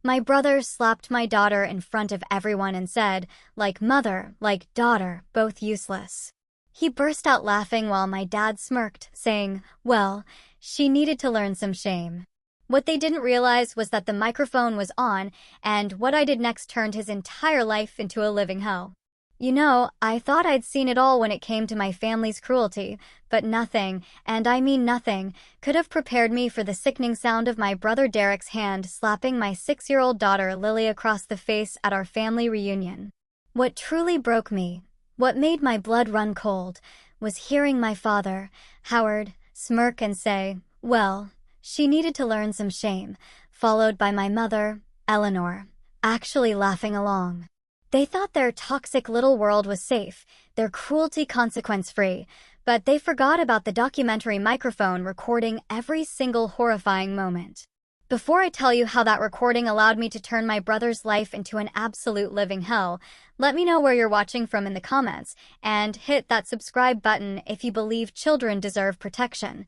My brother slapped my daughter in front of everyone and said, like mother, like daughter, both useless. He burst out laughing while my dad smirked, saying, well, she needed to learn some shame. What they didn't realize was that the microphone was on, and what I did next turned his entire life into a living hell. You know, I thought I'd seen it all when it came to my family's cruelty, but nothing, and I mean nothing, could have prepared me for the sickening sound of my brother Derek's hand slapping my 6-year-old daughter Lily across the face at our family reunion. What truly broke me, what made my blood run cold, was hearing my father, Howard, smirk and say, well, she needed to learn some shame, followed by my mother, Eleanor, actually laughing along. They thought their toxic little world was safe, their cruelty consequence-free, but they forgot about the documentary microphone recording every single horrifying moment. Before I tell you how that recording allowed me to turn my brother's life into an absolute living hell, let me know where you're watching from in the comments, and hit that subscribe button if you believe children deserve protection,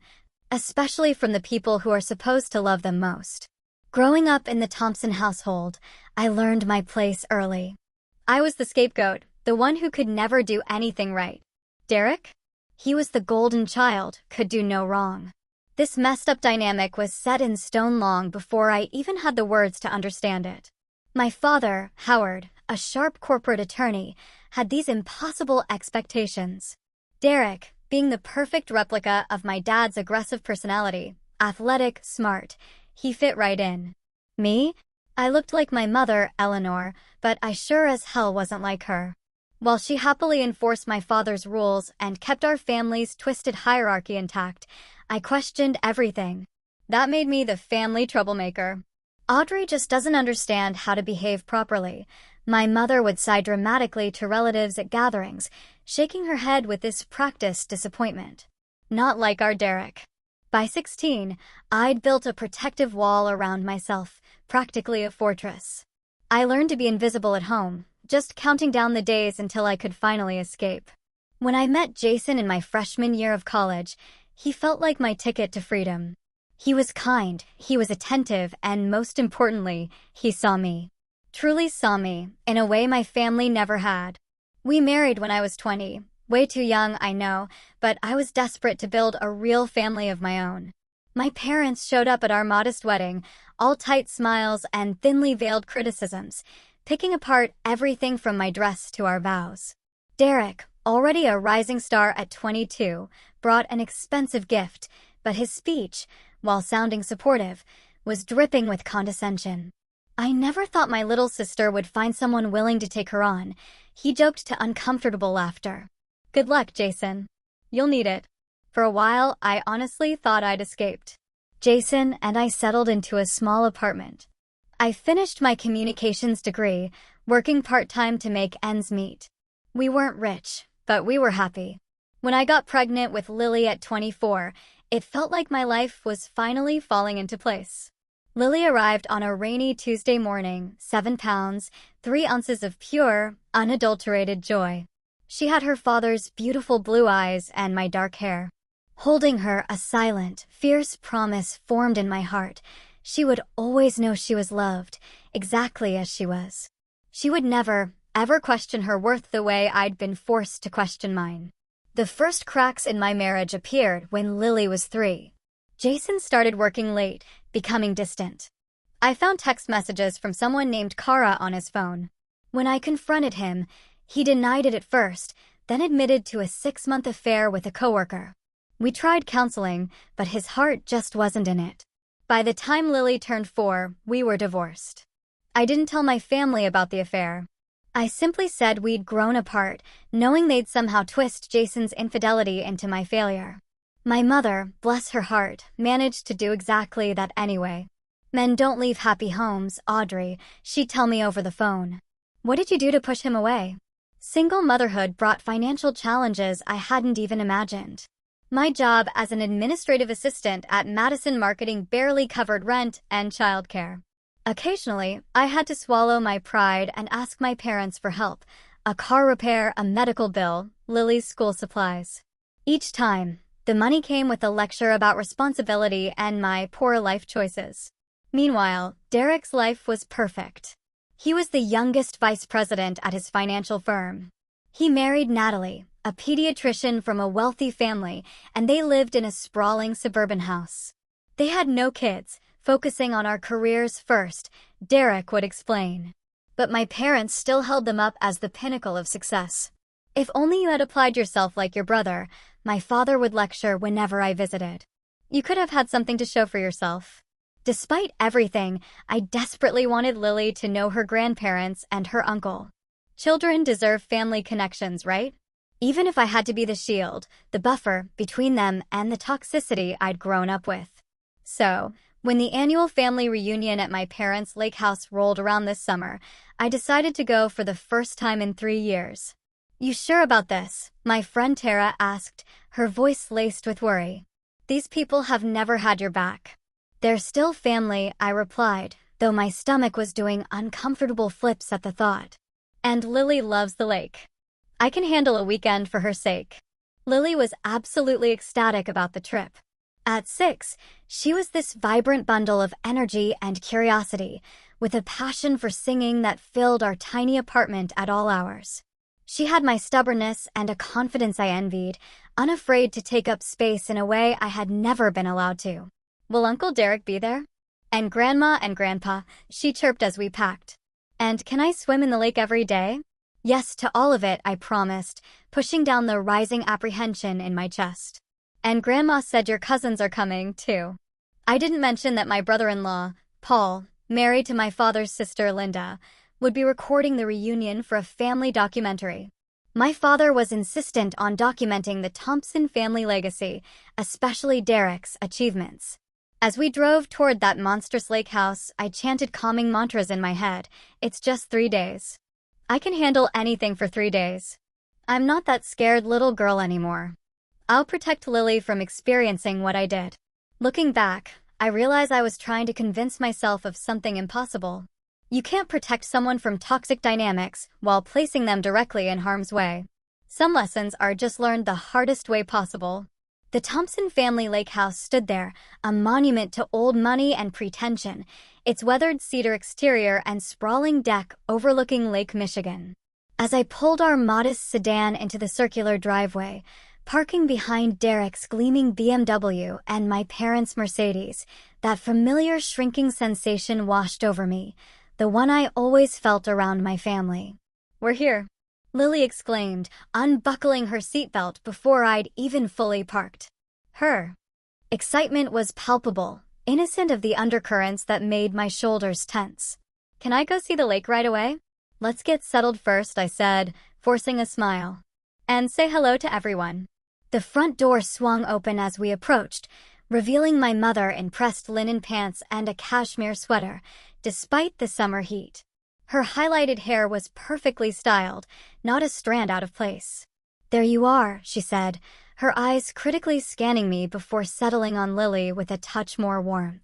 especially from the people who are supposed to love them most. Growing up in the Thompson household, I learned my place early. I was the scapegoat, the one who could never do anything right. Derek? He was the golden child, could do no wrong. This messed up dynamic was set in stone long before I even had the words to understand it. My father, Howard, a sharp corporate attorney, had these impossible expectations. Derek, being the perfect replica of my dad's aggressive personality, athletic, smart, he fit right in. Me? I looked like my mother, Eleanor, but I sure as hell wasn't like her. While she happily enforced my father's rules and kept our family's twisted hierarchy intact, I questioned everything. That made me the family troublemaker. Audrey just doesn't understand how to behave properly. My mother would sigh dramatically to relatives at gatherings, shaking her head with this practiced disappointment. Not like our Derek. By 16, I'd built a protective wall around myself, practically a fortress. I learned to be invisible at home, just counting down the days until I could finally escape. When I met Jason in my freshman year of college, he felt like my ticket to freedom. He was kind, he was attentive, and most importantly, he saw me. Truly saw me, in a way my family never had. We married when I was 20. Way too young, I know, but I was desperate to build a real family of my own. My parents showed up at our modest wedding, all tight smiles and thinly veiled criticisms, picking apart everything from my dress to our vows. Derek, already a rising star at 22, brought an expensive gift, but his speech, while sounding supportive, was dripping with condescension. I never thought my little sister would find someone willing to take her on. He joked to uncomfortable laughter. Good luck, Jason. You'll need it. For a while, I honestly thought I'd escaped. Jason and I settled into a small apartment. I finished my communications degree, working part-time to make ends meet. We weren't rich, but we were happy. When I got pregnant with Lily at 24, it felt like my life was finally falling into place. Lily arrived on a rainy Tuesday morning, 7 pounds, 3 ounces of pure, unadulterated joy. She had her father's beautiful blue eyes and my dark hair. Holding her, a silent, fierce promise formed in my heart. She would always know she was loved, exactly as she was. She would never, ever question her worth the way I'd been forced to question mine. The first cracks in my marriage appeared when Lily was 3. Jason started working late, becoming distant. I found text messages from someone named Kara on his phone. When I confronted him, he denied it at first, then admitted to a 6-month affair with a coworker. We tried counseling, but his heart just wasn't in it. By the time Lily turned 4, we were divorced. I didn't tell my family about the affair. I simply said we'd grown apart, knowing they'd somehow twist Jason's infidelity into my failure. My mother, bless her heart, managed to do exactly that anyway. Men don't leave happy homes, Audrey, she'd tell me over the phone. What did you do to push him away? Single motherhood brought financial challenges I hadn't even imagined. My job as an administrative assistant at Madison Marketing barely covered rent and childcare. Occasionally, I had to swallow my pride and ask my parents for help. A car repair, a medical bill, Lily's school supplies. Each time, the money came with a lecture about responsibility and my poor life choices. Meanwhile, Derek's life was perfect. He was the youngest vice president at his financial firm. He married Natalie, a pediatrician from a wealthy family, and they lived in a sprawling suburban house. They had no kids, focusing on our careers first, Derek would explain. But my parents still held them up as the pinnacle of success. If only you had applied yourself like your brother, my father would lecture whenever I visited. You could have had something to show for yourself. Despite everything, I desperately wanted Lily to know her grandparents and her uncle. Children deserve family connections, right? Even if I had to be the shield, the buffer between them and the toxicity I'd grown up with. So, when the annual family reunion at my parents' lake house rolled around this summer, I decided to go for the first time in 3 years. You sure about this? My friend Tara asked, her voice laced with worry. These people have never had your back. They're still family, I replied, though my stomach was doing uncomfortable flips at the thought. And Lily loves the lake. I can handle a weekend for her sake. Lily was absolutely ecstatic about the trip. At 6, she was this vibrant bundle of energy and curiosity, with a passion for singing that filled our tiny apartment at all hours. She had my stubbornness and a confidence I envied, unafraid to take up space in a way I had never been allowed to. Will Uncle Derek be there? And Grandma and Grandpa, she chirped as we packed. And can I swim in the lake every day? Yes to all of it, I promised, pushing down the rising apprehension in my chest. And Grandma said your cousins are coming, too. I didn't mention that my brother-in-law, Paul, married to my father's sister Linda, would be recording the reunion for a family documentary. My father was insistent on documenting the Thompson family legacy, especially Derek's achievements. As we drove toward that monstrous lake house, I chanted calming mantras in my head. It's just 3 days. I can handle anything for 3 days. I'm not that scared little girl anymore. I'll protect Lily from experiencing what I did. Looking back, I realize I was trying to convince myself of something impossible. You can't protect someone from toxic dynamics while placing them directly in harm's way. Some lessons are just learned the hardest way possible. The Thompson family lake house stood there, a monument to old money and pretension, its weathered cedar exterior and sprawling deck overlooking Lake Michigan. As I pulled our modest sedan into the circular driveway, parking behind Derek's gleaming BMW and my parents' Mercedes, that familiar shrinking sensation washed over me, the one I always felt around my family. We're here, Lily exclaimed, unbuckling her seatbelt before I'd even fully parked. Her excitement was palpable, innocent of the undercurrents that made my shoulders tense. Can I go see the lake right away? Let's get settled first, I said, forcing a smile. And say hello to everyone. The front door swung open as we approached, revealing my mother in pressed linen pants and a cashmere sweater, despite the summer heat. Her highlighted hair was perfectly styled, not a strand out of place. There you are, she said, her eyes critically scanning me before settling on Lily with a touch more warmth.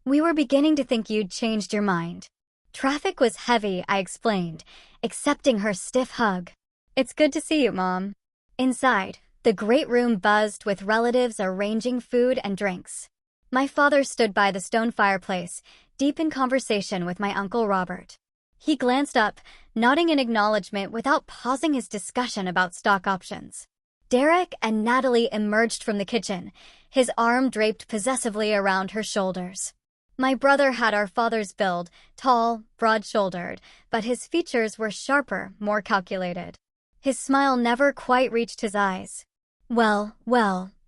We were beginning to think you'd changed your mind. Traffic was heavy, I explained, accepting her stiff hug. It's good to see you, Mom. Inside, the great room buzzed with relatives arranging food and drinks. My father stood by the stone fireplace, deep in conversation with my Uncle Robert. He glanced up, nodding in acknowledgement without pausing his discussion about stock options. Derek and Natalie emerged from the kitchen, his arm draped possessively around her shoulders. My brother had our father's build, tall, broad-shouldered, but his features were sharper, more calculated. His smile never quite reached his eyes. Well,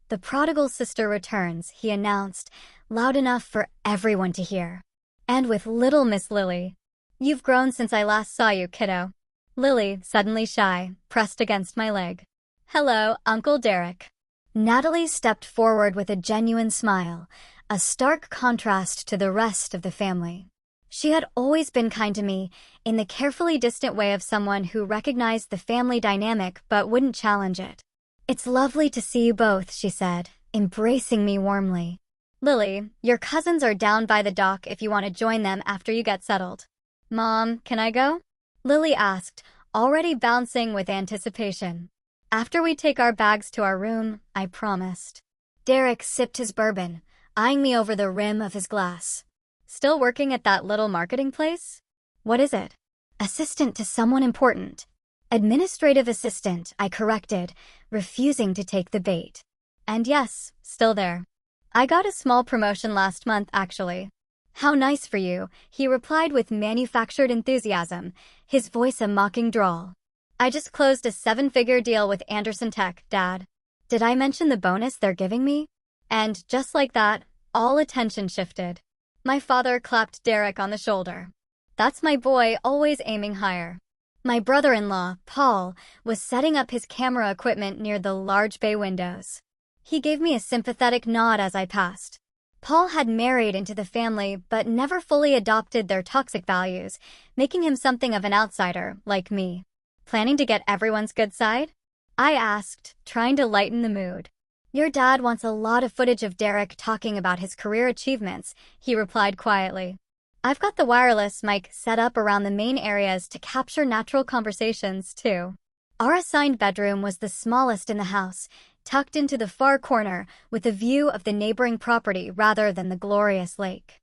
the prodigal sister returns, he announced, loud enough for everyone to hear. And with little Miss Lily. You've grown since I last saw you, kiddo. Lily, suddenly shy, pressed against my leg. Hello, Uncle Derek. Natalie stepped forward with a genuine smile, a stark contrast to the rest of the family. She had always been kind to me, in the carefully distant way of someone who recognized the family dynamic but wouldn't challenge it. It's lovely to see you both, she said, embracing me warmly. Lily, your cousins are down by the dock if you want to join them after you get settled. Mom, can I go? Lily asked, already bouncing with anticipation. After we take our bags to our room, I promised. Derek sipped his bourbon, eyeing me over the rim of his glass. Still working at that little marketing place? What is it? Assistant to someone important. Administrative assistant, I corrected, refusing to take the bait. And yes, still there. I got a small promotion last month, actually. How nice for you, he replied with manufactured enthusiasm, his voice a mocking drawl. I just closed a 7-figure deal with Anderson Tech, Dad. Did I mention the bonus they're giving me? And just like that, all attention shifted. My father clapped Derek on the shoulder. That's my boy, always aiming higher. My brother-in-law, Paul, was setting up his camera equipment near the large bay windows. He gave me a sympathetic nod as I passed. Paul had married into the family but never fully adopted their toxic values, making him something of an outsider, like me. Planning to get everyone's good side? I asked, trying to lighten the mood. Your dad wants a lot of footage of Derek talking about his career achievements, he replied quietly. I've got the wireless mic set up around the main areas to capture natural conversations, too. Our assigned bedroom was the smallest in the house, tucked into the far corner with a view of the neighboring property rather than the glorious lake.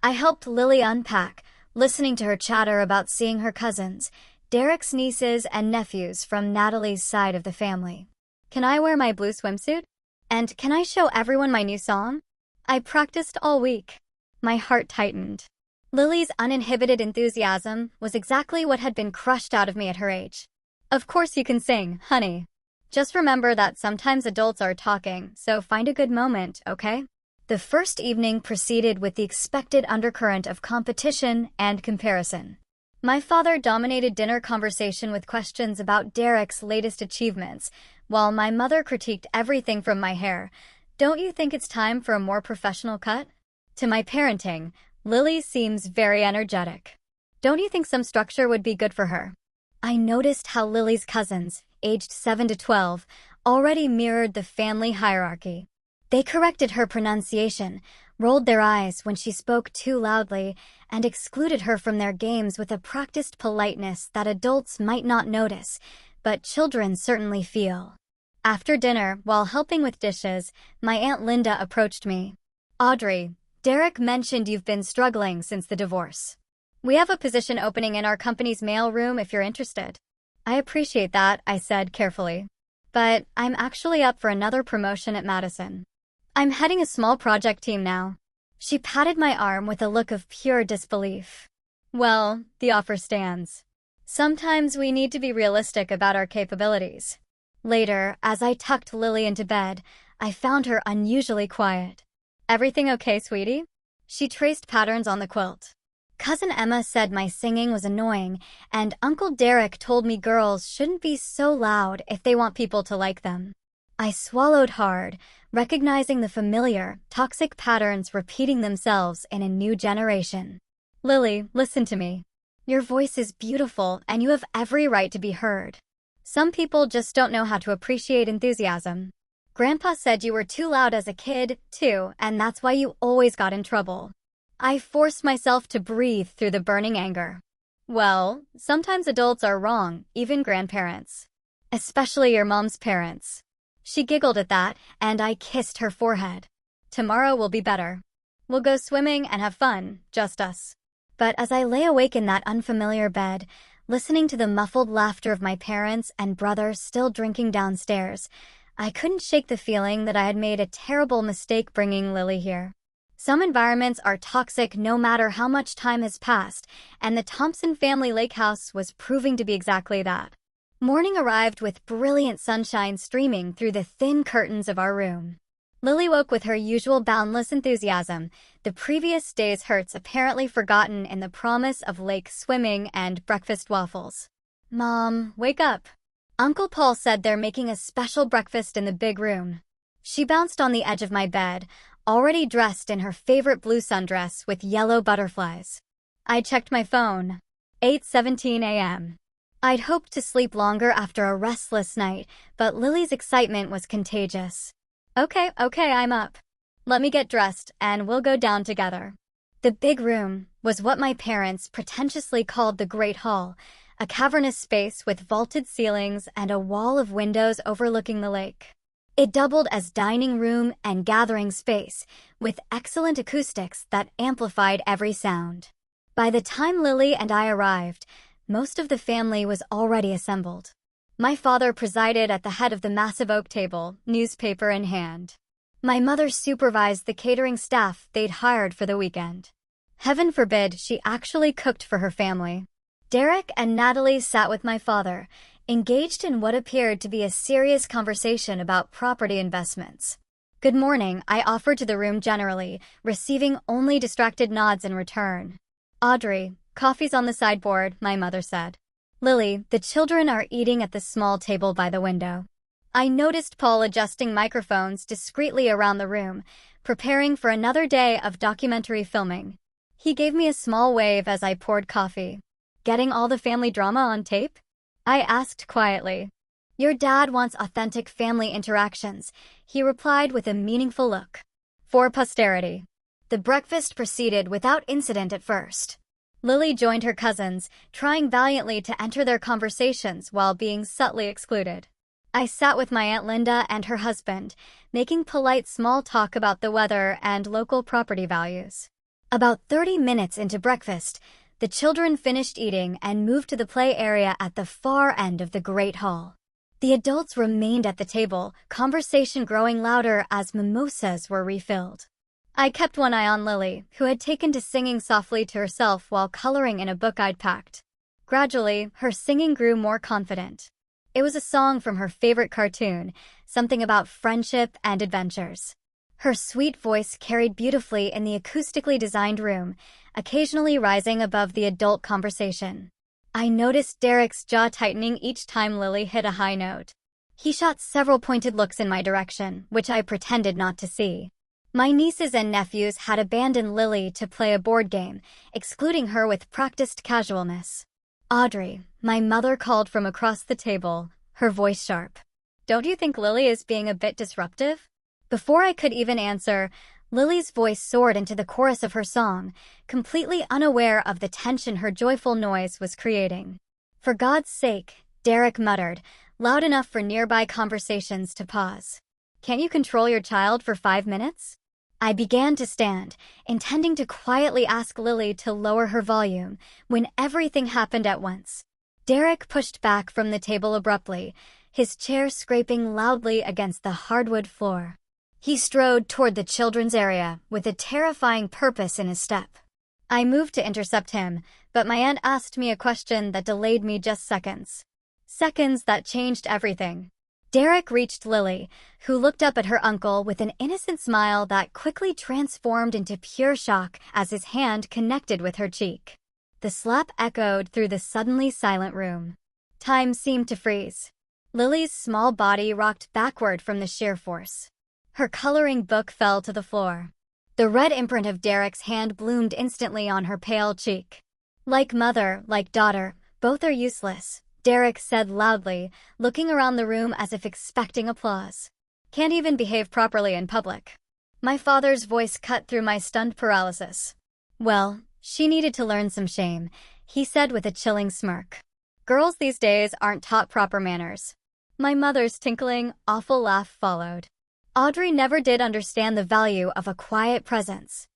I helped Lily unpack, listening to her chatter about seeing her cousins, Derek's nieces and nephews from Natalie's side of the family. Can I wear my blue swimsuit? And can I show everyone my new song? I practiced all week. My heart tightened. Lily's uninhibited enthusiasm was exactly what had been crushed out of me at her age. Of course you can sing, honey. Just remember that sometimes adults are talking, so find a good moment, okay? The first evening proceeded with the expected undercurrent of competition and comparison. My father dominated dinner conversation with questions about Derek's latest achievements, while my mother critiqued everything from my hair. Don't you think it's time for a more professional cut? To my parenting, Lily seems very energetic. Don't you think some structure would be good for her? I noticed how Lily's cousins, aged 7 to 12, already mirrored the family hierarchy. They corrected her pronunciation, rolled their eyes when she spoke too loudly, and excluded her from their games with a practiced politeness that adults might not notice, but children certainly feel. After dinner, while helping with dishes, my Aunt Linda approached me. Audrey, Derek mentioned you've been struggling since the divorce. We have a position opening in our company's mail room if you're interested. I appreciate that, I said carefully. But I'm actually up for another promotion at Madison. I'm heading a small project team now. She patted my arm with a look of pure disbelief. Well, the offer stands. Sometimes we need to be realistic about our capabilities. Later, as I tucked Lily into bed, I found her unusually quiet. Everything okay, sweetie? She traced patterns on the quilt. Cousin Emma said my singing was annoying, and Uncle Derek told me girls shouldn't be so loud if they want people to like them. I swallowed hard, recognizing the familiar, toxic patterns repeating themselves in a new generation. Lily, listen to me. Your voice is beautiful, and you have every right to be heard. Some people just don't know how to appreciate enthusiasm. Grandpa said you were too loud as a kid, too, and that's why you always got in trouble. I forced myself to breathe through the burning anger. Well, sometimes adults are wrong, even grandparents. Especially your mom's parents. She giggled at that, and I kissed her forehead. Tomorrow will be better. We'll go swimming and have fun, just us. But as I lay awake in that unfamiliar bed, listening to the muffled laughter of my parents and brother still drinking downstairs, I couldn't shake the feeling that I had made a terrible mistake bringing Lily here. Some environments are toxic no matter how much time has passed, and the Thompson family lake house was proving to be exactly that. Morning arrived with brilliant sunshine streaming through the thin curtains of our room. Lily woke with her usual boundless enthusiasm, the previous day's hurts apparently forgotten in the promise of lake swimming and breakfast waffles. Mom, wake up. Uncle Paul said they're making a special breakfast in the big room. She bounced on the edge of my bed, already dressed in her favorite blue sundress with yellow butterflies. I checked my phone. 8:17 a.m. I'd hoped to sleep longer after a restless night, but Lily's excitement was contagious. Okay, I'm up. Let me get dressed, and we'll go down together. The big room was what my parents pretentiously called the Great Hall, a cavernous space with vaulted ceilings and a wall of windows overlooking the lake. It doubled as dining room and gathering space, with excellent acoustics that amplified every sound. By the time Lily and I arrived, most of the family was already assembled. My father presided at the head of the massive oak table, newspaper in hand. My mother supervised the catering staff they'd hired for the weekend. Heaven forbid she actually cooked for her family. Derek and Natalie sat with my father, engaged in what appeared to be a serious conversation about property investments. "Good morning," I offered to the room generally, receiving only distracted nods in return. "Audrey, coffee's on the sideboard," my mother said. "Lily, the children are eating at the small table by the window." I noticed Paul adjusting microphones discreetly around the room, preparing for another day of documentary filming. He gave me a small wave as I poured coffee. "Getting all the family drama on tape?" I asked quietly. "Your dad wants authentic family interactions," he replied with a meaningful look. "For posterity." The breakfast proceeded without incident at first. Lily joined her cousins, trying valiantly to enter their conversations while being subtly excluded. I sat with my Aunt Linda and her husband, making polite small talk about the weather and local property values. About 30 minutes into breakfast, the children finished eating and moved to the play area at the far end of the Great Hall. The adults remained at the table, conversation growing louder as mimosas were refilled. I kept one eye on Lily, who had taken to singing softly to herself while coloring in a book I'd packed. Gradually, her singing grew more confident. It was a song from her favorite cartoon, something about friendship and adventures. Her sweet voice carried beautifully in the acoustically designed room, occasionally rising above the adult conversation. I noticed Derek's jaw tightening each time Lily hit a high note. He shot several pointed looks in my direction, which I pretended not to see. My nieces and nephews had abandoned Lily to play a board game, excluding her with practiced casualness. "Audrey," my mother called from across the table, her voice sharp. "Don't you think Lily is being a bit disruptive?" Before I could even answer, Lily's voice soared into the chorus of her song, completely unaware of the tension her joyful noise was creating. "For God's sake," Derek muttered, loud enough for nearby conversations to pause. "Can't you control your child for 5 minutes?" I began to stand, intending to quietly ask Lily to lower her volume, when everything happened at once. Derek pushed back from the table abruptly, his chair scraping loudly against the hardwood floor. He strode toward the children's area, with a terrifying purpose in his step. I moved to intercept him, but my aunt asked me a question that delayed me just seconds. Seconds that changed everything. Derek reached Lily, who looked up at her uncle with an innocent smile that quickly transformed into pure shock as his hand connected with her cheek. The slap echoed through the suddenly silent room. Time seemed to freeze. Lily's small body rocked backward from the sheer force. Her coloring book fell to the floor. The red imprint of Derek's hand bloomed instantly on her pale cheek. "Like mother, like daughter, both are useless," Derek said loudly, looking around the room as if expecting applause. "Can't even behave properly in public." My father's voice cut through my stunned paralysis. "Well, she needed to learn some shame," he said with a chilling smirk. "Girls these days aren't taught proper manners." My mother's tinkling, awful laugh followed. Audrey never did understand the value of a quiet presence.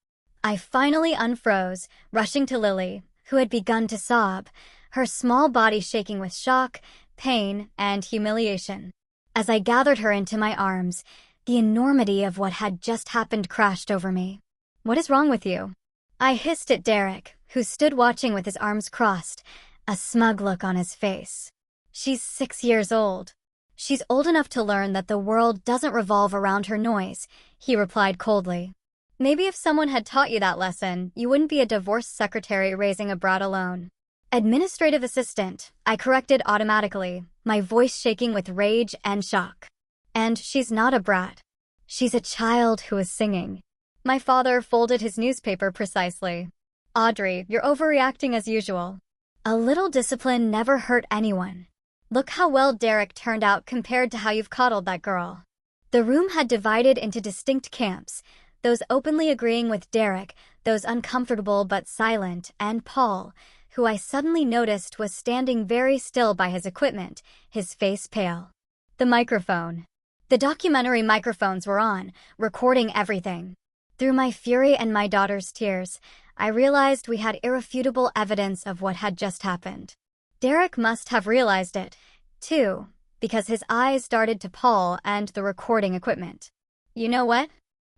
I finally unfroze, rushing to Lily, who had begun to sob, her small body shaking with shock, pain, and humiliation. As I gathered her into my arms, the enormity of what had just happened crashed over me. "What is wrong with you?" I hissed at Derek, who stood watching with his arms crossed, a smug look on his face. "She's 6 years old. She's old enough to learn that the world doesn't revolve around her noise," he replied coldly. "Maybe if someone had taught you that lesson, you wouldn't be a divorced secretary raising a brat alone." "Administrative assistant," I corrected automatically, my voice shaking with rage and shock. "And she's not a brat. She's a child who is singing." My father folded his newspaper precisely. "Audrey, you're overreacting as usual. A little discipline never hurt anyone. Look how well Derek turned out compared to how you've coddled that girl." The room had divided into distinct camps, those openly agreeing with Derek, those uncomfortable but silent, and Paul, who I suddenly noticed was standing very still by his equipment, his face pale. "The microphone." The documentary microphones were on, recording everything. Through my fury and my daughter's tears, I realized we had irrefutable evidence of what had just happened. Derek must have realized it, too, because his eyes darted to Paul and the recording equipment. "You know what?"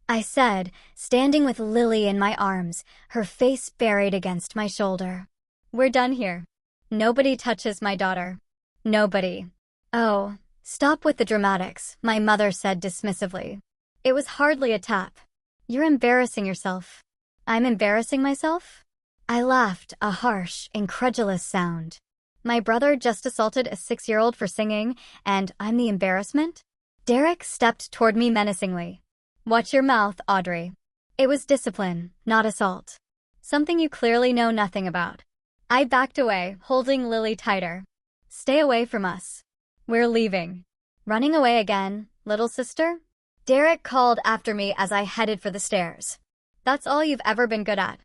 I said, standing with Lily in my arms, her face buried against my shoulder. "We're done here. Nobody touches my daughter. Nobody." "Oh, stop with the dramatics," my mother said dismissively. "It was hardly a tap. You're embarrassing yourself." "I'm embarrassing myself?" I laughed, a harsh, incredulous sound. My brother just assaulted a 6-year-old for singing, and I'm the embarrassment? Derek stepped toward me menacingly. "Watch your mouth, Audrey. It was discipline, not assault. Something you clearly know nothing about." I backed away, holding Lily tighter. "Stay away from us. We're leaving." "Running away again, little sister?" Derek called after me as I headed for the stairs. "That's all you've ever been good at."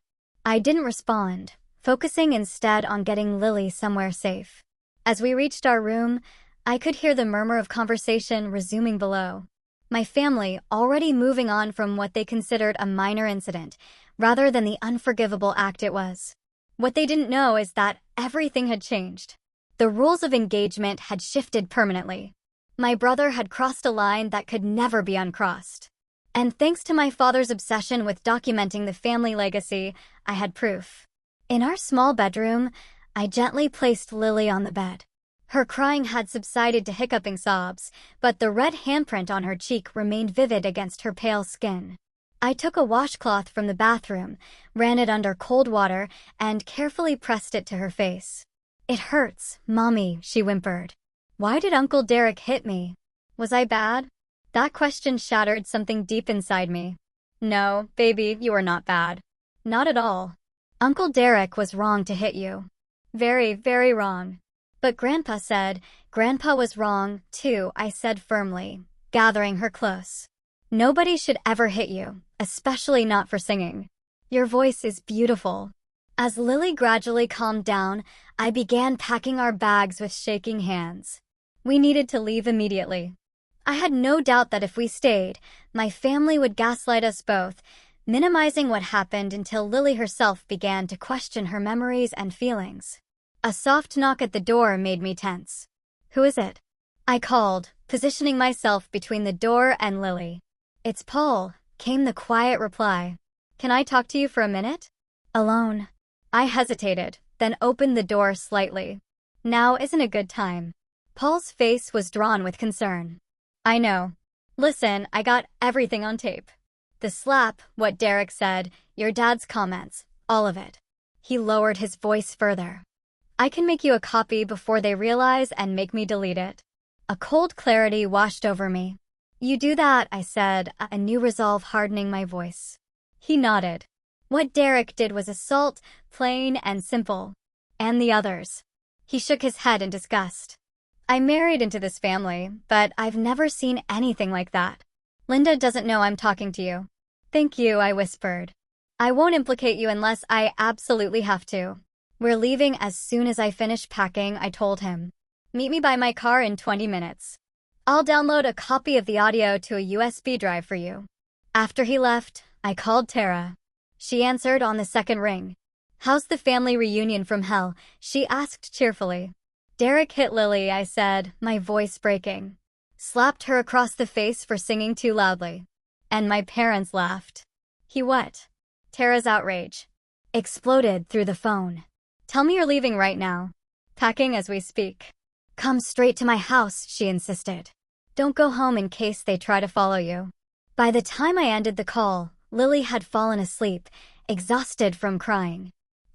I didn't respond, focusing instead on getting Lily somewhere safe. As we reached our room, I could hear the murmur of conversation resuming below. My family already moving on from what they considered a minor incident, rather than the unforgivable act it was. What they didn't know is that everything had changed. The rules of engagement had shifted permanently. My brother had crossed a line that could never be uncrossed. And thanks to my father's obsession with documenting the family legacy, I had proof. In our small bedroom, I gently placed Lily on the bed. Her crying had subsided to hiccuping sobs, but the red handprint on her cheek remained vivid against her pale skin. I took a washcloth from the bathroom, ran it under cold water, and carefully pressed it to her face. "It hurts, Mommy," she whimpered. "Why did Uncle Derek hit me? Was I bad?" That question shattered something deep inside me. "No, baby, you are not bad. Not at all. Uncle Derek was wrong to hit you. Very, very wrong." "But Grandpa said," "Grandpa was wrong, too," I said firmly, gathering her close. "Nobody should ever hit you, especially not for singing. Your voice is beautiful." As Lily gradually calmed down, I began packing our bags with shaking hands. We needed to leave immediately. I had no doubt that if we stayed, my family would gaslight us both, minimizing what happened until Lily herself began to question her memories and feelings. A soft knock at the door made me tense. "Who is it?" I called, positioning myself between the door and Lily. "It's Paul," came the quiet reply. "Can I talk to you for a minute?" "Alone." I hesitated, then opened the door slightly. "Now isn't a good time." Paul's face was drawn with concern. "I know. Listen, I got everything on tape. The slap, what Derek said, your dad's comments, all of it." He lowered his voice further. "I can make you a copy before they realize and make me delete it." A cold clarity washed over me. "You do that," I said, a new resolve hardening my voice. He nodded. "What Derek did was assault, plain and simple. And the others." He shook his head in disgust. "I married into this family, but I've never seen anything like that. Linda doesn't know I'm talking to you." "Thank you," I whispered. "I won't implicate you unless I absolutely have to." "We're leaving as soon as I finish packing," I told him. "Meet me by my car in 20 minutes. I'll download a copy of the audio to a USB drive for you." After he left, I called Tara. She answered on the second ring. "How's the family reunion from hell?" she asked cheerfully. "Derek hit Lily," I said, my voice breaking. "Slapped her across the face for singing too loudly. And my parents laughed." "He what?" Tara's outrage exploded through the phone. "Tell me you're leaving right now." "Packing as we speak." "Come straight to my house," she insisted. "Don't go home in case they try to follow you." By the time I ended the call, Lily had fallen asleep, exhausted from crying.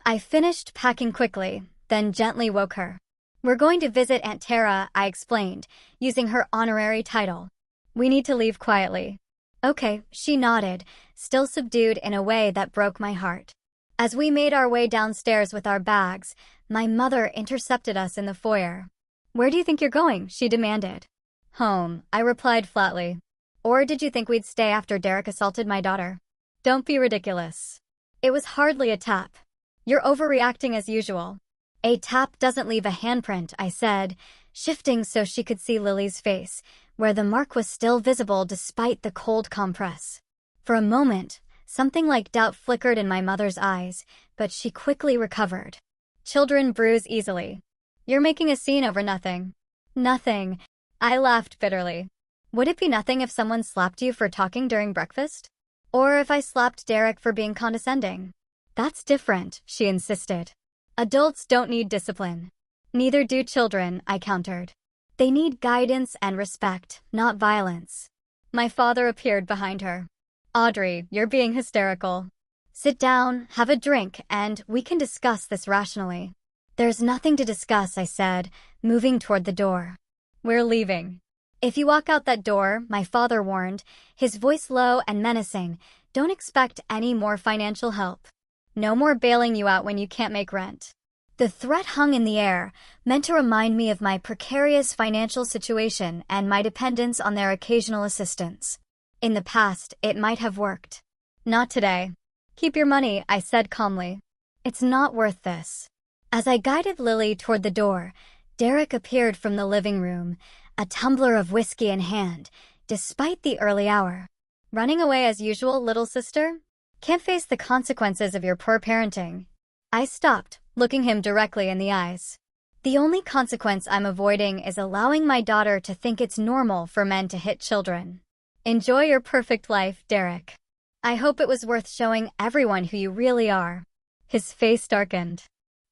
I finished packing quickly, then gently woke her. "We're going to visit Aunt Tara," I explained, using her honorary title. "We need to leave quietly." "Okay," she nodded, still subdued in a way that broke my heart. As we made our way downstairs with our bags, my mother intercepted us in the foyer. "Where do you think you're going?" she demanded. "Home," I replied flatly. "Or did you think we'd stay after Derek assaulted my daughter?" "Don't be ridiculous. It was hardly a tap. You're overreacting as usual." "A tap doesn't leave a handprint," I said, shifting so she could see Lily's face. where the mark was still visible despite the cold compress. For a moment, something like doubt flickered in my mother's eyes, but she quickly recovered. Children bruise easily. You're making a scene over nothing. Nothing. I laughed bitterly. Would it be nothing if someone slapped you for talking during breakfast? Or if I slapped Derek for being condescending? That's different, she insisted. Adults don't need discipline. Neither do children, I countered. They need guidance and respect, not violence. My father appeared behind her. Audrey, you're being hysterical. Sit down, have a drink, and we can discuss this rationally. There's nothing to discuss, I said, moving toward the door. We're leaving. If you walk out that door, my father warned, his voice low and menacing, don't expect any more financial help. No more bailing you out when you can't make rent. The threat hung in the air, meant to remind me of my precarious financial situation and my dependence on their occasional assistance. In the past, it might have worked. Not today. Keep your money, I said calmly. It's not worth this. As I guided Lily toward the door, Derek appeared from the living room, a tumbler of whiskey in hand, despite the early hour. Running away as usual, little sister? Can't face the consequences of your poor parenting. I stopped, looking him directly in the eyes. The only consequence I'm avoiding is allowing my daughter to think it's normal for men to hit children. Enjoy your perfect life, Derek. I hope it was worth showing everyone who you really are. His face darkened.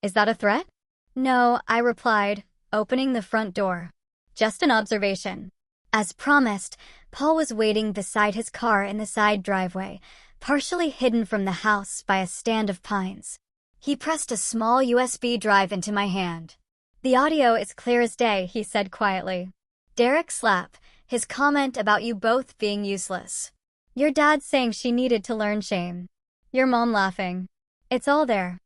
Is that a threat? No, I replied, opening the front door. Just an observation. As promised, Paul was waiting beside his car in the side driveway, partially hidden from the house by a stand of pines. He pressed a small USB drive into my hand. The audio is clear as day, he said quietly. Derek slap, his comment about you both being useless. Your dad saying she needed to learn shame. Your mom laughing. It's all there.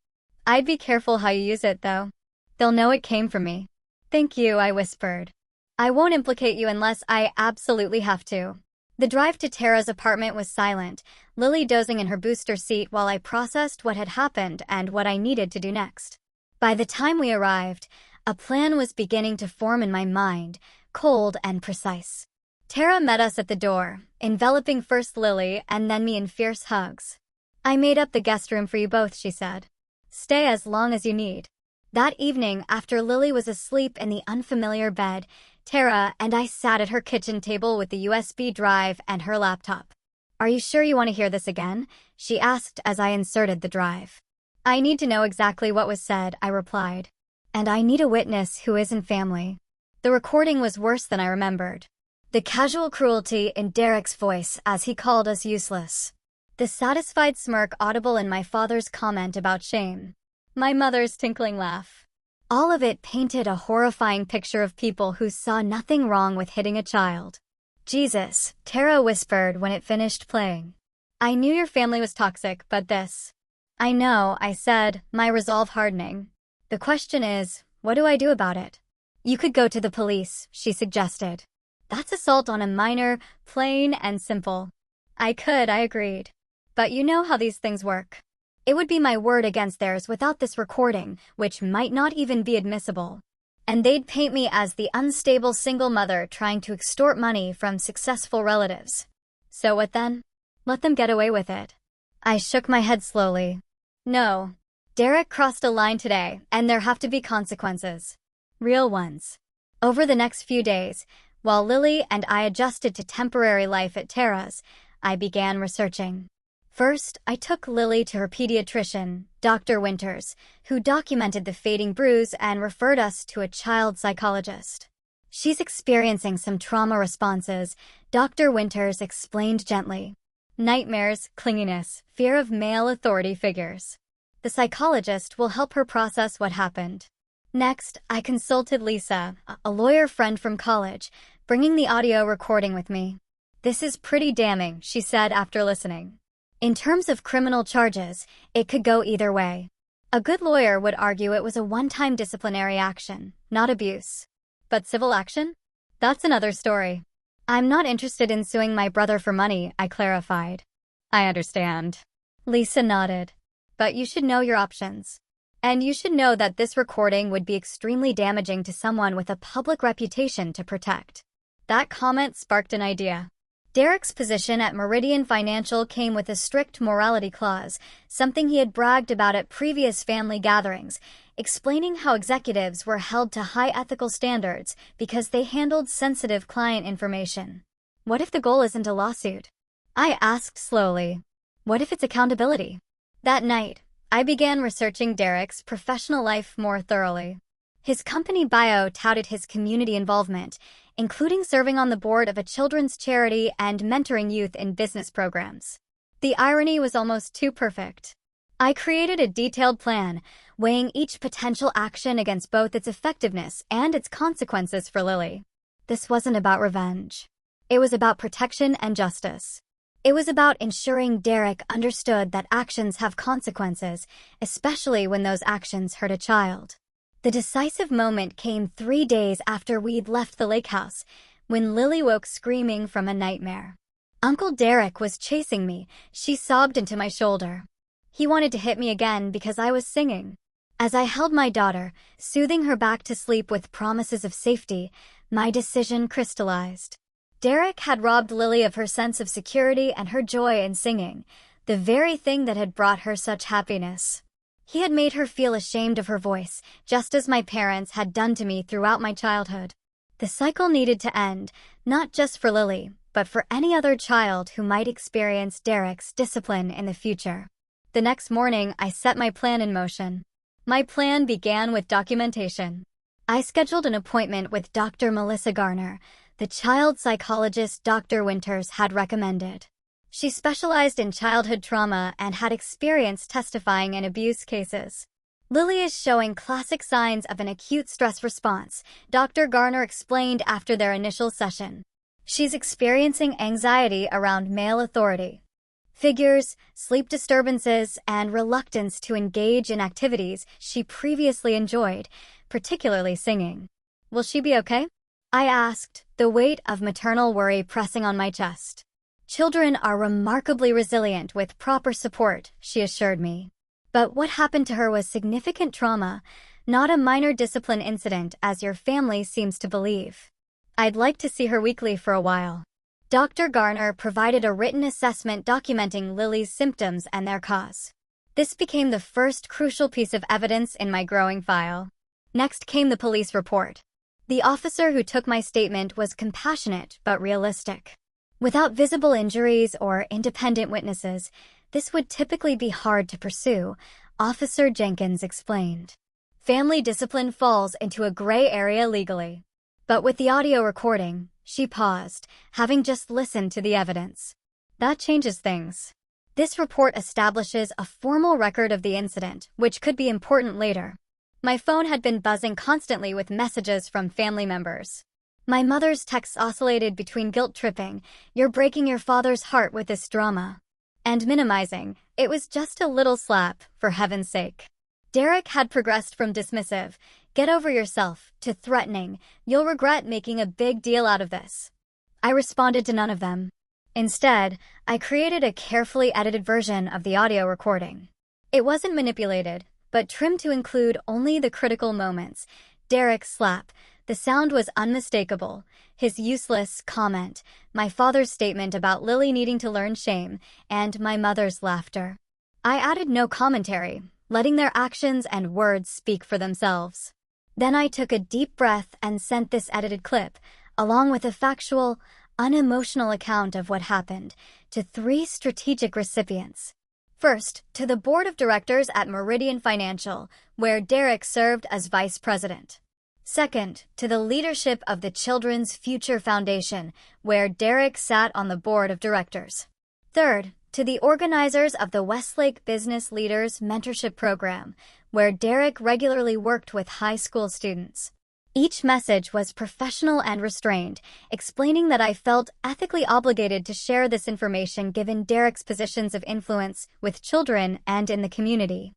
I'd be careful how you use it, though. They'll know it came from me. Thank you, I whispered. I won't implicate you unless I absolutely have to. The drive to Tara's apartment was silent, Lily dozing in her booster seat while I processed what had happened and what I needed to do next. By the time we arrived, a plan was beginning to form in my mind, cold and precise. Tara met us at the door, enveloping first Lily and then me in fierce hugs. I made up the guest room for you both, she said. Stay as long as you need. That evening, after Lily was asleep in the unfamiliar bed, Tara and I sat at her kitchen table with the USB drive and her laptop. Are you sure you want to hear this again? She asked as I inserted the drive. I need to know exactly what was said, I replied. And I need a witness who isn't family. The recording was worse than I remembered. The casual cruelty in Derek's voice as he called us useless. The satisfied smirk audible in my father's comment about shame. My mother's tinkling laugh. All of it painted a horrifying picture of people who saw nothing wrong with hitting a child. Jesus, Tara whispered when it finished playing. I knew your family was toxic, but this. I know, I said, my resolve hardening. The question is, what do I do about it? You could go to the police, she suggested. That's assault on a minor, plain and simple. I agreed. But you know how these things work. It would be my word against theirs without this recording, which might not even be admissible. And they'd paint me as the unstable single mother trying to extort money from successful relatives. So what then? Let them get away with it. I shook my head slowly. No. Derek crossed a line today, and there have to be consequences. Real ones. Over the next few days, while Lily and I adjusted to temporary life at Tara's, I began researching. First, I took Lily to her pediatrician, Dr. Winters, who documented the fading bruise and referred us to a child psychologist. She's experiencing some trauma responses, Dr. Winters explained gently. Nightmares, clinginess, fear of male authority figures. The psychologist will help her process what happened. Next, I consulted Lisa, a lawyer friend from college, bringing the audio recording with me. This is pretty damning, she said after listening. In terms of criminal charges, it could go either way. A good lawyer would argue it was a one-time disciplinary action, not abuse. But civil action? That's another story. I'm not interested in suing my brother for money, I clarified. I understand. Lisa nodded. But you should know your options. And you should know that this recording would be extremely damaging to someone with a public reputation to protect. That comment sparked an idea. Derek's position at Meridian Financial came with a strict morality clause, something he had bragged about at previous family gatherings, explaining how executives were held to high ethical standards because they handled sensitive client information. What if the goal isn't a lawsuit? I asked slowly. What if it's accountability? That night, I began researching Derek's professional life more thoroughly. His company bio touted his community involvement, including serving on the board of a children's charity and mentoring youth in business programs. The irony was almost too perfect. I created a detailed plan, weighing each potential action against both its effectiveness and its consequences for Lily. This wasn't about revenge. It was about protection and justice. It was about ensuring Derek understood that actions have consequences, especially when those actions hurt a child. The decisive moment came 3 days after we'd left the lake house, when Lily woke screaming from a nightmare. Uncle Derek was chasing me, she sobbed into my shoulder. He wanted to hit me again because I was singing. As I held my daughter, soothing her back to sleep with promises of safety, my decision crystallized. Derek had robbed Lily of her sense of security and her joy in singing, the very thing that had brought her such happiness. He had made her feel ashamed of her voice, just as my parents had done to me throughout my childhood. The cycle needed to end, not just for Lily, but for any other child who might experience Derek's discipline in the future. The next morning, I set my plan in motion. My plan began with documentation. I scheduled an appointment with Dr. Melissa Garner, the child psychologist Dr. Winters had recommended. She specialized in childhood trauma and had experience testifying in abuse cases. Lily is showing classic signs of an acute stress response, Dr. Garner explained after their initial session. She's experiencing anxiety around male authority, figures, sleep disturbances, and reluctance to engage in activities she previously enjoyed, particularly singing. Will she be okay? I asked, the weight of maternal worry pressing on my chest. Children are remarkably resilient with proper support, she assured me. But what happened to her was significant trauma, not a minor discipline incident as your family seems to believe. I'd like to see her weekly for a while. Dr. Garner provided a written assessment documenting Lily's symptoms and their cause. This became the first crucial piece of evidence in my growing file. Next came the police report. The officer who took my statement was compassionate but realistic. Without visible injuries or independent witnesses, this would typically be hard to pursue, Officer Jenkins explained. Family discipline falls into a gray area legally. But with the audio recording, she paused, having just listened to the evidence. That changes things. This report establishes a formal record of the incident, which could be important later. My phone had been buzzing constantly with messages from family members. My mother's texts oscillated between guilt-tripping, "You're breaking your father's heart with this drama," and minimizing, "It was just a little slap, for heaven's sake." Derek had progressed from dismissive, "Get over yourself," to threatening, "You'll regret making a big deal out of this." I responded to none of them. Instead, I created a carefully edited version of the audio recording. It wasn't manipulated, but trimmed to include only the critical moments. Derek's slap. The sound was unmistakable. His useless comment, my father's statement about Lily needing to learn shame, and my mother's laughter. I added no commentary, letting their actions and words speak for themselves. Then I took a deep breath and sent this edited clip, along with a factual, unemotional account of what happened, to 3 strategic recipients. First, to the board of directors at Meridian Financial, where Derek served as vice president. Second, to the leadership of the Children's Future Foundation, where Derek sat on the board of directors. Third, to the organizers of the Westlake Business Leaders Mentorship Program, where Derek regularly worked with high school students. Each message was professional and restrained, explaining that I felt ethically obligated to share this information given Derek's positions of influence with children and in the community.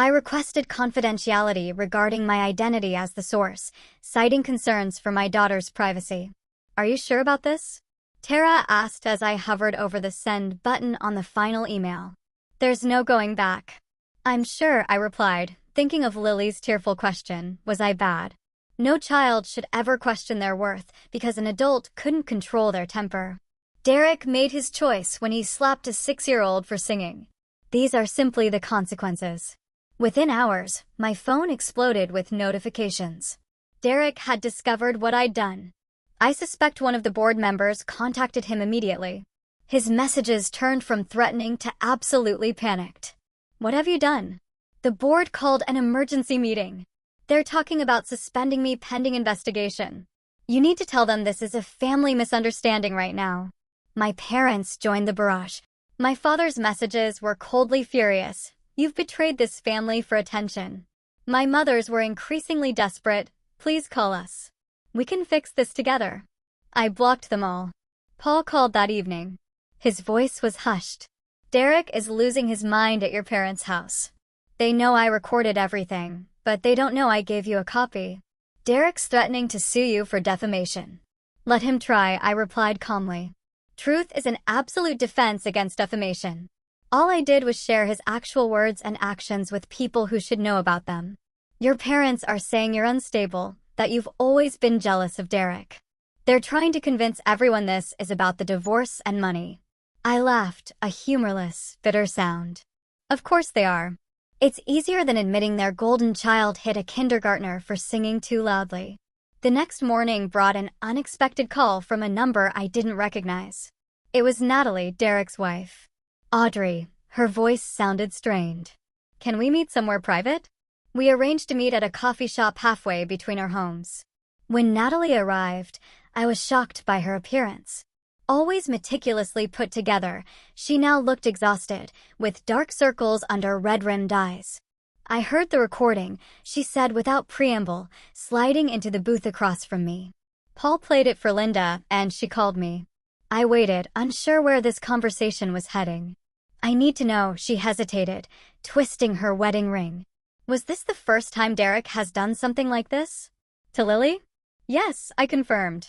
I requested confidentiality regarding my identity as the source, citing concerns for my daughter's privacy. "Are you sure about this?" Tara asked as I hovered over the send button on the final email. "There's no going back." "I'm sure," I replied, thinking of Lily's tearful question, "Was I bad?" No child should ever question their worth because an adult couldn't control their temper. Derek made his choice when he slapped a 6-year-old for singing. These are simply the consequences. Within hours, my phone exploded with notifications. Derek had discovered what I'd done. I suspect one of the board members contacted him immediately. His messages turned from threatening to absolutely panicked. What have you done? The board called an emergency meeting. They're talking about suspending me pending investigation. You need to tell them this is a family misunderstanding right now. My parents joined the barrage. My father's messages were coldly furious. You've betrayed this family for attention. My mother's were increasingly desperate. Please call us. We can fix this together. I blocked them all. Paul called that evening. His voice was hushed. Derek is losing his mind at your parents' house. They know I recorded everything, but they don't know I gave you a copy. Derek's threatening to sue you for defamation. Let him try, I replied calmly. Truth is an absolute defense against defamation. All I did was share his actual words and actions with people who should know about them. Your parents are saying you're unstable, that you've always been jealous of Derek. They're trying to convince everyone this is about the divorce and money. I laughed, a humorless, bitter sound. Of course they are. It's easier than admitting their golden child hit a kindergartner for singing too loudly. The next morning brought an unexpected call from a number I didn't recognize. It was Natalie, Derek's wife. Audrey, her voice sounded strained. Can we meet somewhere private? We arranged to meet at a coffee shop halfway between our homes. When Natalie arrived, I was shocked by her appearance. Always meticulously put together, she now looked exhausted, with dark circles under red-rimmed eyes. I heard the recording, she said without preamble, sliding into the booth across from me. Paul played it for Linda, and she called me. I waited, unsure where this conversation was heading. I need to know, she hesitated, twisting her wedding ring. Was this the first time Derek has done something like this? To Lily? Yes, I confirmed.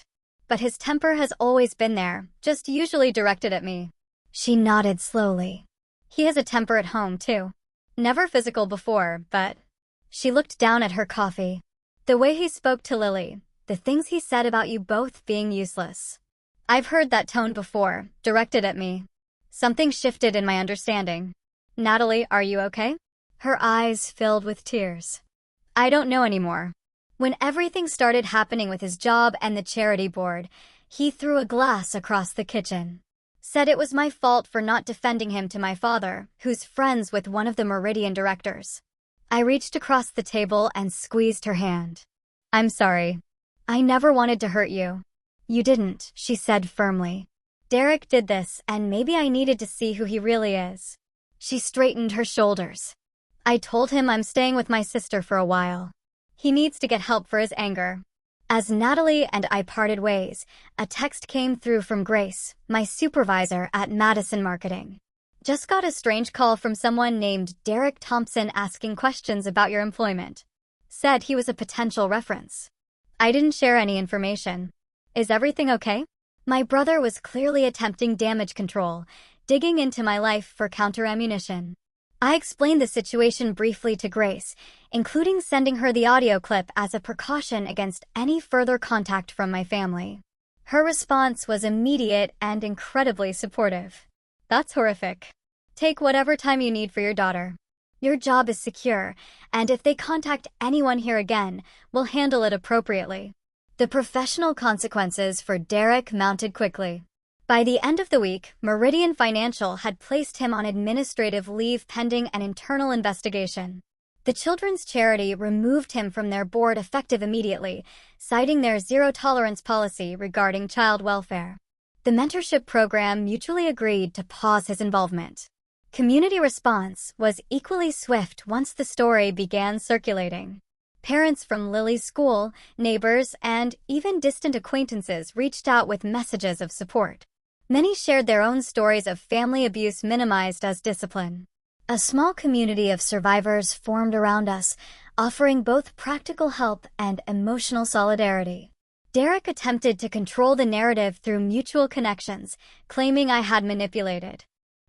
But his temper has always been there, just usually directed at me. She nodded slowly. He has a temper at home, too. Never physical before, but... She looked down at her coffee. The way he spoke to Lily, the things he said about you both being useless. I've heard that tone before, directed at me. Something shifted in my understanding. Natalie, are you okay? Her eyes filled with tears. I don't know anymore. When everything started happening with his job and the charity board, he threw a glass across the kitchen. Said it was my fault for not defending him to my father, who's friends with one of the Meridian directors. I reached across the table and squeezed her hand. I'm sorry. I never wanted to hurt you. You didn't, she said firmly. Derek did this, and maybe I needed to see who he really is. She straightened her shoulders. I told him I'm staying with my sister for a while. He needs to get help for his anger. As Natalie and I parted ways, a text came through from Grace, my supervisor at Madison Marketing. Just got a strange call from someone named Derek Thompson asking questions about your employment. Said he was a potential reference. I didn't share any information. Is everything okay? My brother was clearly attempting damage control, digging into my life for counter-ammunition. I explained the situation briefly to Grace, including sending her the audio clip as a precaution against any further contact from my family. Her response was immediate and incredibly supportive. That's horrific. Take whatever time you need for your daughter. Your job is secure, and if they contact anyone here again, we'll handle it appropriately. The professional consequences for Derek mounted quickly. By the end of the week, Meridian Financial had placed him on administrative leave pending an internal investigation. The children's charity removed him from their board effective immediately, citing their zero-tolerance policy regarding child welfare. The mentorship program mutually agreed to pause his involvement. Community response was equally swift once the story began circulating. Parents from Lily's school, neighbors, and even distant acquaintances reached out with messages of support. Many shared their own stories of family abuse minimized as discipline. A small community of survivors formed around us, offering both practical help and emotional solidarity. Derek attempted to control the narrative through mutual connections, claiming I had manipulated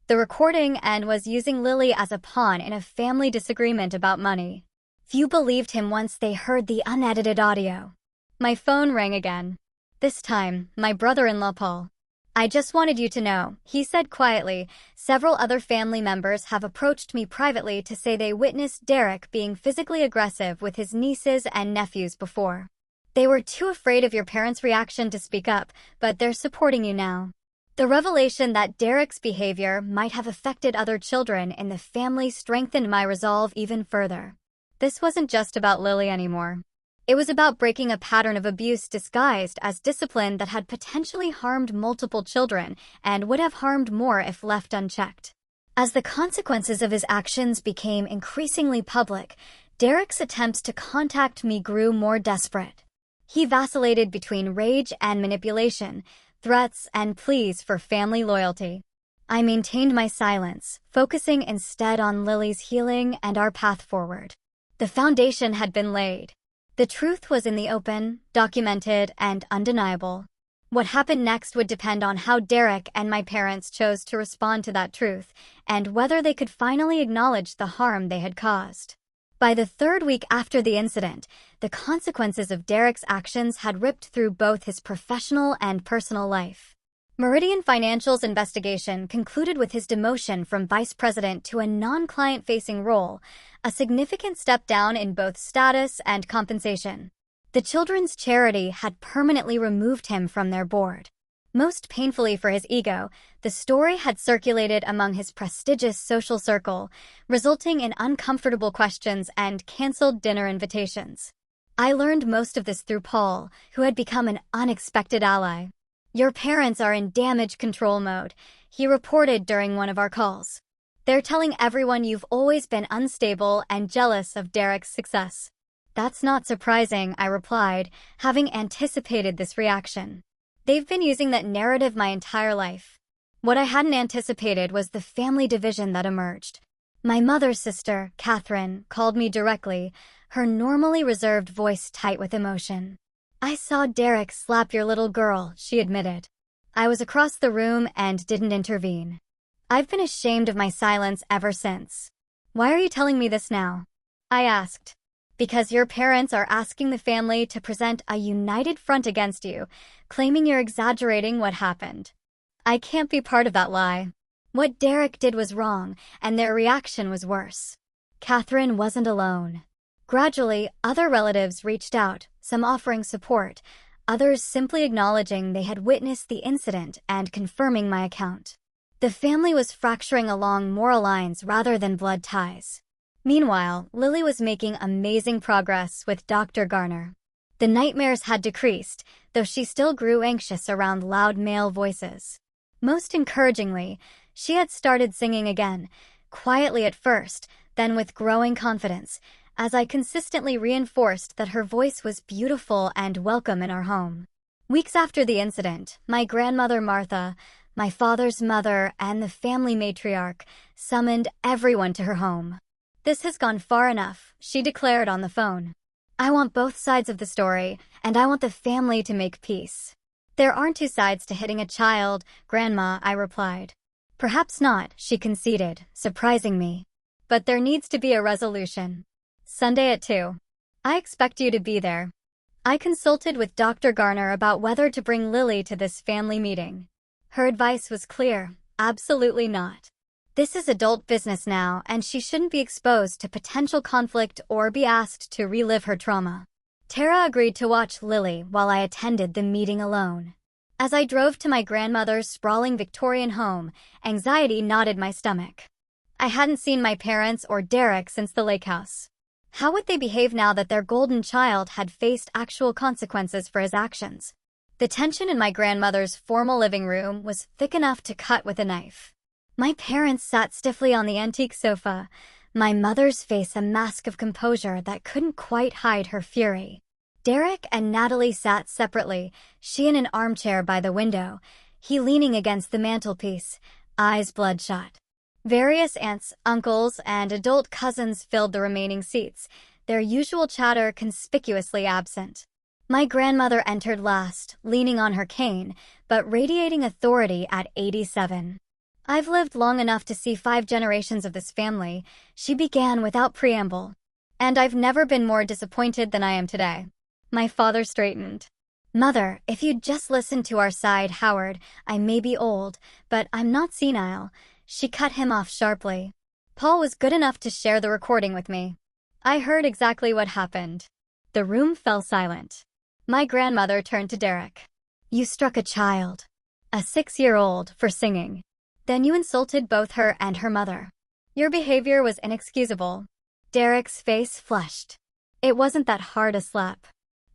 the recording and was using Lily as a pawn in a family disagreement about money. Few believed him once they heard the unedited audio. My phone rang again. This time, my brother-in-law Paul. "I just wanted you to know," he said quietly. "Several other family members have approached me privately to say they witnessed Derek being physically aggressive with his nieces and nephews before. They were too afraid of your parents' reaction to speak up, but they're supporting you now." The revelation that Derek's behavior might have affected other children in the family strengthened my resolve even further. This wasn't just about Lily anymore. It was about breaking a pattern of abuse disguised as discipline that had potentially harmed multiple children and would have harmed more if left unchecked. As the consequences of his actions became increasingly public, Derek's attempts to contact me grew more desperate. He vacillated between rage and manipulation, threats and pleas for family loyalty. I maintained my silence, focusing instead on Lily's healing and our path forward. The foundation had been laid. The truth was in the open, documented, and undeniable. What happened next would depend on how Derek and my parents chose to respond to that truth, and whether they could finally acknowledge the harm they had caused. By the third week after the incident, the consequences of Derek's actions had ripped through both his professional and personal life. Meridian Financial's investigation concluded with his demotion from vice president to a non-client-facing role, a significant step down in both status and compensation. The children's charity had permanently removed him from their board. Most painfully for his ego, the story had circulated among his prestigious social circle, resulting in uncomfortable questions and canceled dinner invitations. I learned most of this through Paul, who had become an unexpected ally. "Your parents are in damage control mode," he reported during one of our calls. "They're telling everyone you've always been unstable and jealous of Derek's success." "That's not surprising," I replied, having anticipated this reaction. "They've been using that narrative my entire life." What I hadn't anticipated was the family division that emerged. My mother's sister, Catherine, called me directly, her normally reserved voice tight with emotion. "I saw Derek slap your little girl," she admitted. I was across the room and didn't intervene. I've been ashamed of my silence ever since. "Why are you telling me this now?" I asked. "Because your parents are asking the family to present a united front against you, claiming you're exaggerating what happened. I can't be part of that lie. What Derek did was wrong, and their reaction was worse." Catherine wasn't alone. Gradually, other relatives reached out, some offering support, others simply acknowledging they had witnessed the incident and confirming my account. The family was fracturing along moral lines rather than blood ties. Meanwhile, Lily was making amazing progress with Dr. Garner. The nightmares had decreased, though she still grew anxious around loud male voices. Most encouragingly, she had started singing again, quietly at first, then with growing confidence, as I consistently reinforced that her voice was beautiful and welcome in our home. Weeks after the incident, my grandmother Martha, my father's mother, and the family matriarch summoned everyone to her home. "This has gone far enough," she declared on the phone. "I want both sides of the story, and I want the family to make peace." "There aren't two sides to hitting a child, Grandma," I replied. "Perhaps not," she conceded, surprising me. "But there needs to be a resolution. Sunday at 2. I expect you to be there." I consulted with Dr. Garner about whether to bring Lily to this family meeting. Her advice was clear: absolutely not. This is adult business now, and she shouldn't be exposed to potential conflict or be asked to relive her trauma. Tara agreed to watch Lily while I attended the meeting alone. As I drove to my grandmother's sprawling Victorian home, anxiety knotted my stomach. I hadn't seen my parents or Derek since the lake house. How would they behave now that their golden child had faced actual consequences for his actions? The tension in my grandmother's formal living room was thick enough to cut with a knife. My parents sat stiffly on the antique sofa, my mother's face a mask of composure that couldn't quite hide her fury. Derek and Natalie sat separately, she in an armchair by the window, he leaning against the mantelpiece, eyes bloodshot. Various aunts, uncles, and adult cousins filled the remaining seats, their usual chatter conspicuously absent. My grandmother entered last, leaning on her cane, but radiating authority at 87. "I've lived long enough to see 5 generations of this family," she began without preamble. And I've never been more disappointed than I am today. My father straightened. Mother, if you'd just listen to our side, Howard, I may be old, but I'm not senile. She cut him off sharply. Paul was good enough to share the recording with me. I heard exactly what happened. The room fell silent. My grandmother turned to Derek. You struck a child, a 6-year-old, for singing. Then you insulted both her and her mother. Your behavior was inexcusable. Derek's face flushed. It wasn't that hard a slap.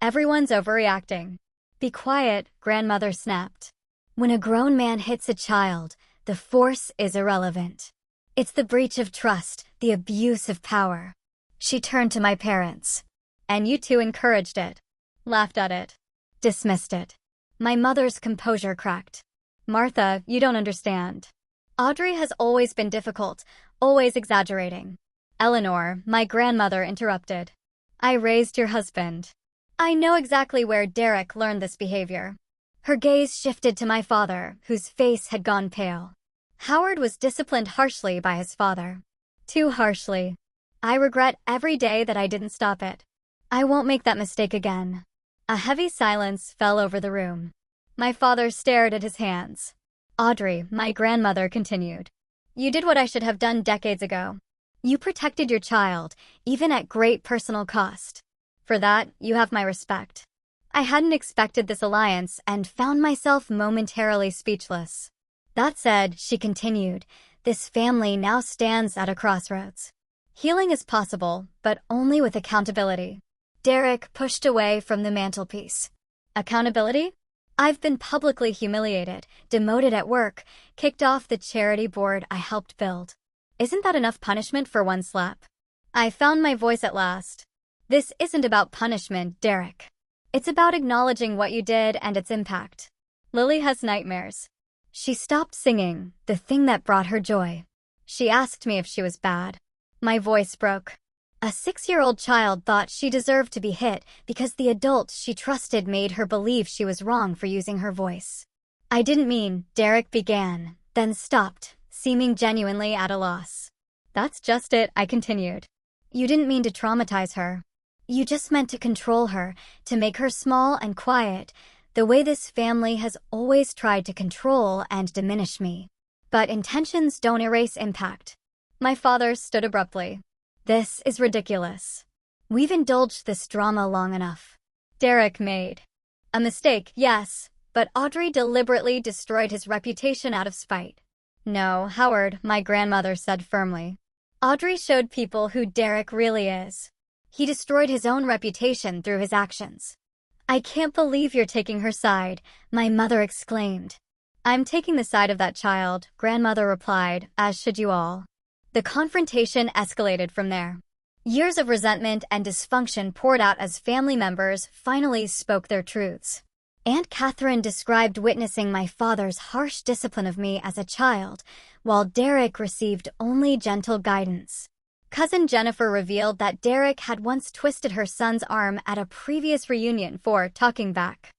Everyone's overreacting. Be quiet, grandmother snapped. When a grown man hits a child, the force is irrelevant. It's the breach of trust, the abuse of power. She turned to my parents. And you two encouraged it. Laughed at it. Dismissed it. My mother's composure cracked. Martha, you don't understand. Audrey has always been difficult, always exaggerating. Eleanor, my grandmother interrupted. I raised your husband. I know exactly where Derek learned this behavior. Her gaze shifted to my father, whose face had gone pale. Howard was disciplined harshly by his father. Too harshly. I regret every day that I didn't stop it. I won't make that mistake again. A heavy silence fell over the room. My father stared at his hands. Audrey, my grandmother continued. You did what I should have done decades ago. You protected your child, even at great personal cost. For that, you have my respect. I hadn't expected this alliance and found myself momentarily speechless. That said, she continued, this family now stands at a crossroads. Healing is possible, but only with accountability. Derek pushed away from the mantelpiece. Accountability? I've been publicly humiliated, demoted at work, kicked off the charity board I helped build. Isn't that enough punishment for one slap? I found my voice at last. This isn't about punishment, Derek. It's about acknowledging what you did and its impact. Lily has nightmares. She stopped singing, the thing that brought her joy. She asked me if she was bad. My voice broke. A 6-year-old child thought she deserved to be hit because the adults she trusted made her believe she was wrong for using her voice. I didn't mean, Derek began, then stopped, seeming genuinely at a loss. That's just it, I continued. You didn't mean to traumatize her. You just meant to control her, to make her small and quiet, the way this family has always tried to control and diminish me. But intentions don't erase impact. My father stood abruptly. This is ridiculous. We've indulged this drama long enough. Derek made a mistake, yes, but Audrey deliberately destroyed his reputation out of spite. No, Howard, my grandmother said firmly. Audrey showed people who Derek really is. He destroyed his own reputation through his actions. I can't believe you're taking her side, my mother exclaimed. I'm taking the side of that child, grandmother replied, as should you all. The confrontation escalated from there. Years of resentment and dysfunction poured out as family members finally spoke their truths. Aunt Catherine described witnessing my father's harsh discipline of me as a child, while Derek received only gentle guidance. Cousin Jennifer revealed that Derek had once twisted her son's arm at a previous reunion for talking back.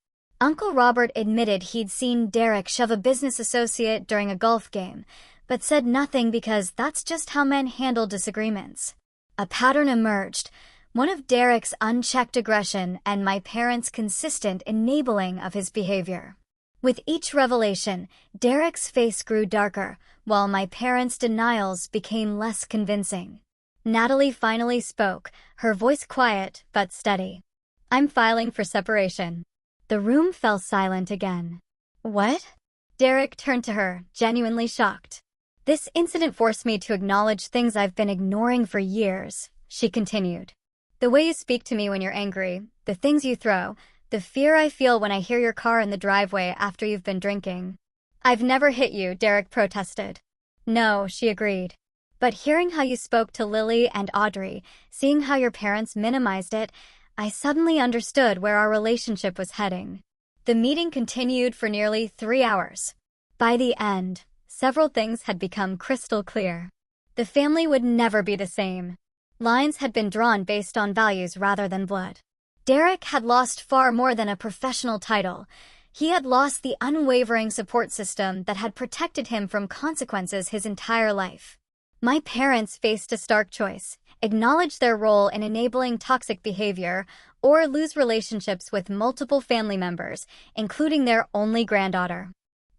Uncle Robert admitted he'd seen Derek shove a business associate during a golf game, but said nothing because that's just how men handle disagreements. A pattern emerged, one of Derek's unchecked aggression and my parents' consistent enabling of his behavior. With each revelation, Derek's face grew darker, while my parents' denials became less convincing. Natalie finally spoke, her voice quiet but steady. I'm filing for separation. The room fell silent again. What? Derek turned to her, genuinely shocked. This incident forced me to acknowledge things I've been ignoring for years, she continued. The way you speak to me when you're angry, the things you throw, the fear I feel when I hear your car in the driveway after you've been drinking. I've never hit you, Derek protested. No, she agreed. But hearing how you spoke to Lily and Audrey, seeing how your parents minimized it, I suddenly understood where our relationship was heading. The meeting continued for nearly 3 hours. By the end, several things had become crystal clear. The family would never be the same. Lines had been drawn based on values rather than blood. Derek had lost far more than a professional title. He had lost the unwavering support system that had protected him from consequences his entire life. My parents faced a stark choice: acknowledge their role in enabling toxic behavior, or lose relationships with multiple family members, including their only granddaughter.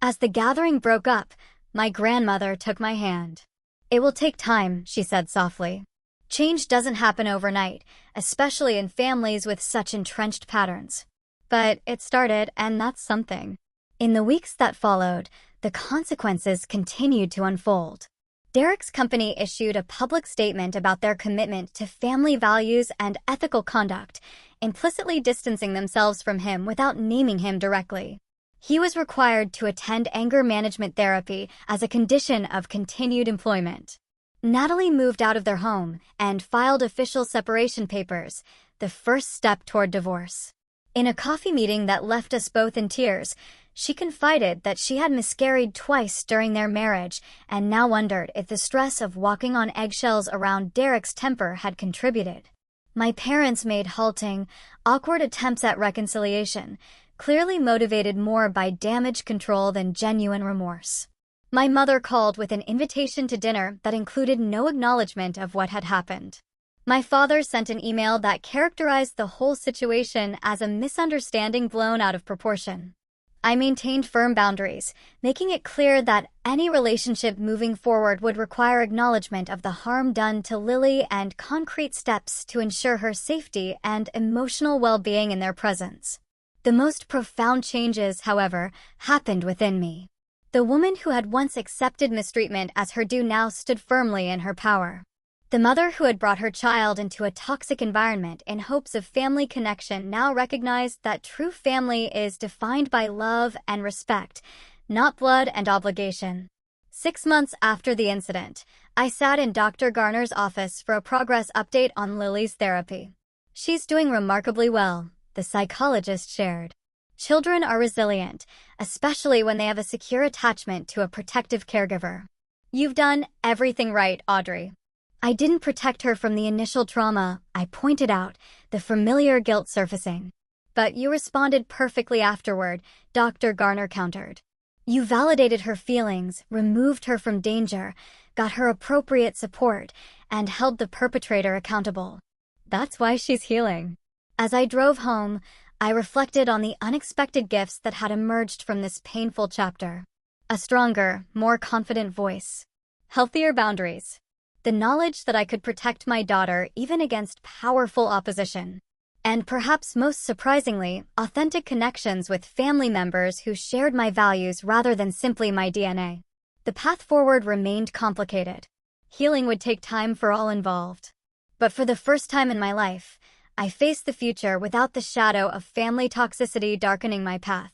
As the gathering broke up, my grandmother took my hand. "It will take time," she said softly. "Change doesn't happen overnight, especially in families with such entrenched patterns." But it started, and that's something. In the weeks that followed, the consequences continued to unfold. Derek's company issued a public statement about their commitment to family values and ethical conduct, implicitly distancing themselves from him without naming him directly. He was required to attend anger management therapy as a condition of continued employment. Natalie moved out of their home and filed official separation papers, the first step toward divorce. In a coffee meeting that left us both in tears, she confided that she had miscarried twice during their marriage and now wondered if the stress of walking on eggshells around Derek's temper had contributed. My parents made halting, awkward attempts at reconciliation, clearly motivated more by damage control than genuine remorse. My mother called with an invitation to dinner that included no acknowledgement of what had happened. My father sent an email that characterized the whole situation as a misunderstanding blown out of proportion. I maintained firm boundaries, making it clear that any relationship moving forward would require acknowledgement of the harm done to Lily and concrete steps to ensure her safety and emotional well-being in their presence. The most profound changes, however, happened within me. The woman who had once accepted mistreatment as her due now stood firmly in her power. The mother who had brought her child into a toxic environment in hopes of family connection now recognized that true family is defined by love and respect, not blood and obligation. 6 months after the incident, I sat in Dr. Garner's office for a progress update on Lily's therapy. "She's doing remarkably well," the psychologist shared. "Children are resilient, especially when they have a secure attachment to a protective caregiver." "You've done everything right, Audrey." "I didn't protect her from the initial trauma," I pointed out, the familiar guilt surfacing. "But you responded perfectly afterward," Dr. Garner countered. "You validated her feelings, removed her from danger, got her appropriate support, and held the perpetrator accountable. That's why she's healing." As I drove home, I reflected on the unexpected gifts that had emerged from this painful chapter. A stronger, more confident voice. Healthier boundaries. The knowledge that I could protect my daughter even against powerful opposition. And perhaps most surprisingly, authentic connections with family members who shared my values rather than simply my DNA. The path forward remained complicated. Healing would take time for all involved. But for the first time in my life, I faced the future without the shadow of family toxicity darkening my path.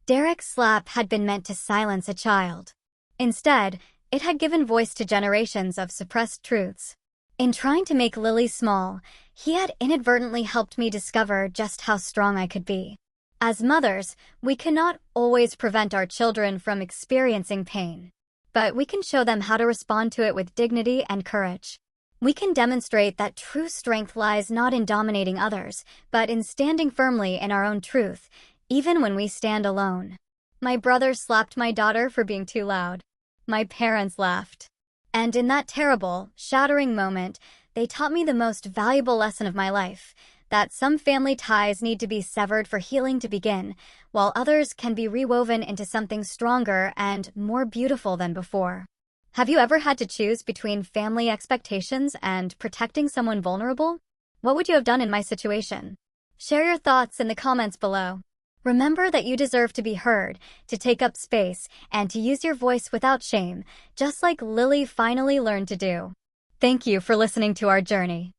Derek's slap had been meant to silence a child. Instead, it had given voice to generations of suppressed truths. In trying to make Lily small, he had inadvertently helped me discover just how strong I could be. As mothers, we cannot always prevent our children from experiencing pain. But we can show them how to respond to it with dignity and courage. We can demonstrate that true strength lies not in dominating others, but in standing firmly in our own truth, even when we stand alone. My brother slapped my daughter for being too loud. My parents laughed. And in that terrible, shattering moment, they taught me the most valuable lesson of my life, that some family ties need to be severed for healing to begin, while others can be rewoven into something stronger and more beautiful than before. Have you ever had to choose between family expectations and protecting someone vulnerable? What would you have done in my situation? Share your thoughts in the comments below. Remember that you deserve to be heard, to take up space, and to use your voice without shame, just like Lily finally learned to do. Thank you for listening to our journey.